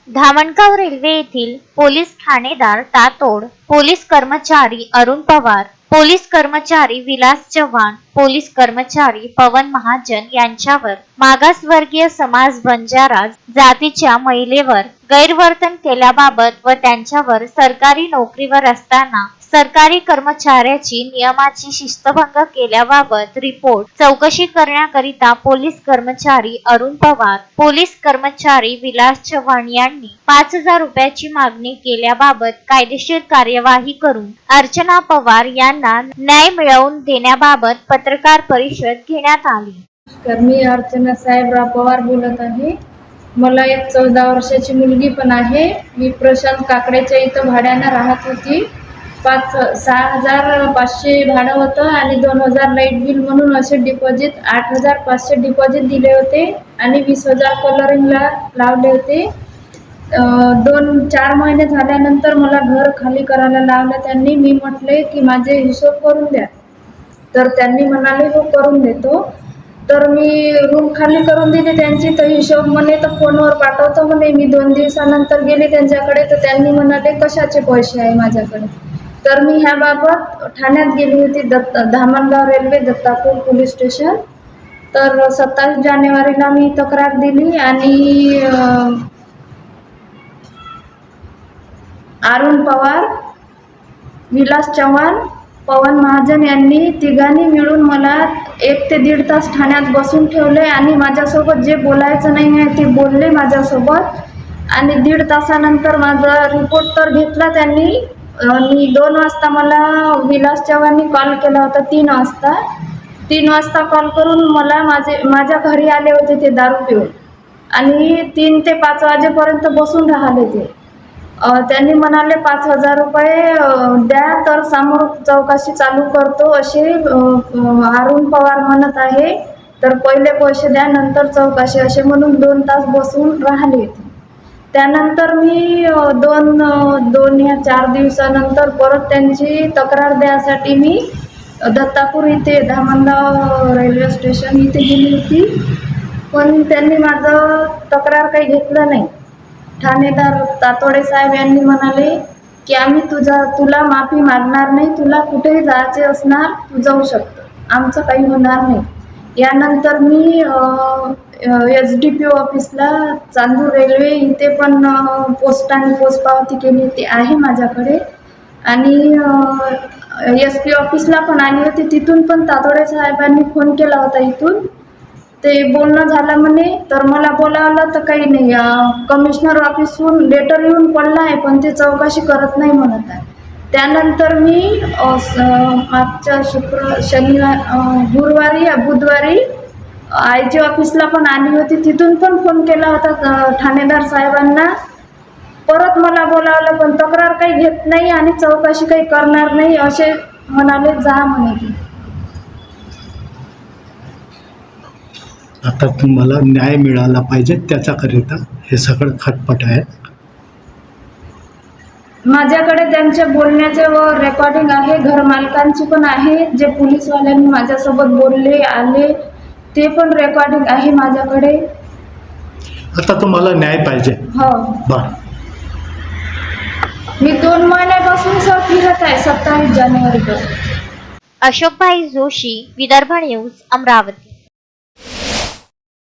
Dhamangaon railway येथील police ठाणेदार तातोड, police कर्मचारी Arun Pawar, police कर्मचारी विलास चव्हाण, पोलीस कर्मचारी पवन महाजन यांच्यावर मागासवर्गीय समाज बंजारा जातीच्या महिलेवर गैरवर्तन केल्याबाबत व त्यांच्यावर सरकारी नोकरीवर असताना सरकारी कर्मचाऱ्याची नियमाची शिस्तभंग केल्याबाबत रिपोर्ट चौकशी करण्याकरिता पोलीस कर्मचारी अरुण पवार, पोलीस कर्मचारी विलास चव्हाण यांनी 5,000 रुपयाची मागणी केल्याबाबत कायदेशीर कार्यवाही करून अर्चना पवार यांना न्याय मिळवून देण्याबाबत पत्रकार परिषद घेण्यात आली. मी अर्चना साहेबराव पवार बोलत आहे. मला एक 14 वर्षाची मुलगी पण आहे. मी प्रशांत काकड्याच्या इथं भाड्यानं राहत होती. 6,500 भाडं होतं आणि 2,000 लाईट बिल म्हणून असे डिपॉझिट 8,500 डिपॉझिट दिले होते आणि 20,000 कलरिंगला लावले होते. 2-4 महिने झाल्यानंतर मला घर खाली करायला लावलं त्यांनी. मी म्हटले की माझे हिशोब करून द्या, तर त्यांनी म्हणाले हो करून देतो. तर मी रूम खाली करून दिली त्यांची. तर हिशोब म्हणे तर फोनवर पाठवतो म्हणे. मी 2 दिवसानंतर गेले त्यांच्याकडे, तर त्यांनी म्हणाले कशाचे पैसे आहे माझ्याकडे. तर मी ह्याबाबत ठाण्यात गेली होती, Dhamangaon railway Dattapur police station. तर 27 जानेवारीला मी तक्रार दिली आणि अरुण पवार, विलास चव्हाण, पवन महाजन यांनी तिघांनी मिळून मला 1 ते 1.5 तास ठाण्यात बसून ठेवले आणि माझ्यासोबत जे बोलायचं नाही आहे ते बोलले माझ्यासोबत. आणि 1.5 तासानंतर माझा रिपोर्ट तर घेतला त्यांनी. आणि 2 वाजता मला विलास चव्हाणनी कॉल केला होता. 3 वाजता कॉल करून मला माझ्या घरी आले होते ते दारू पिऊन आणि 3 ते 5 वाजेपर्यंत बसून राहिले ते. त्यांनी म्हणाले 5,000 रुपये द्या तर समोर चौकशी चालू करतो असे अरुण पवार म्हणत आहे. तर पहिले पैसे द्या नंतर चौकशी असे म्हणून 2 तास बसून राहिले. त्यानंतर मी 2 या 4 दिवसानंतर परत त्यांची तक्रार द्यायसाठी मी दत्तापूर इथे धामणगाव रेल्वे स्टेशन इथे गेली होती. पण त्यांनी माझं तक्रार काही घेतलं नाही. ठाणेदार तातोडे साहेब यांनी म्हणाले की आम्ही तुला माफी मागणार नाही, तुला कुठेही जायचे असणार तू जाऊ शकतो, आमचं काही होणार नाही. यानंतर मी SDPO ऑफिसला चांदूर रेल्वे इथे पण पोस्टाने पोचपावती केली ती आहे माझ्याकडे. आणि SP ऑफिसला पण आली होती. तिथून पण तातोडे साहेबांनी फोन केला होता इथून. ते बोलणं झालं म्हणे. तर मला बोलावलं तर काही नाही, कमिशनर ऑफिसहून लेटर येऊन पडलं आहे पण ते चौकशी करत नाही म्हणत आहे. त्यानंतर मी मागच्या बुधवारी IG ऑफिसला पण आली होती. तिथून पण फोन केला होता ठाणेदार साहेबांना. परत मला बोलावलं पण तक्रार काही घेत नाही आणि चौकशी काही करणार नाही असे म्हणाले, जा म्हणे. आता तुम्हाला न्याय मिळाला पाहिजे त्याच्याकरिता हे सगळं खटपट आहे. माझ्याकडे त्यांच्या बोलण्याचे व रेकॉर्डिंग आहे, घरमालकांची पण आहे. जे पोलीसवाल्यांनी माझ्यासोबत बोलले आले ते पण रेकॉर्डिंग आहे माझ्याकडे. आता तुम्हाला न्याय पाहिजे. हो, बरं. मी 2 महिन्यापासून फिरत आहे 27 जानेवारीपासून. अशोकभाई जोशी, विदर्भ न्यूज, अमरावती.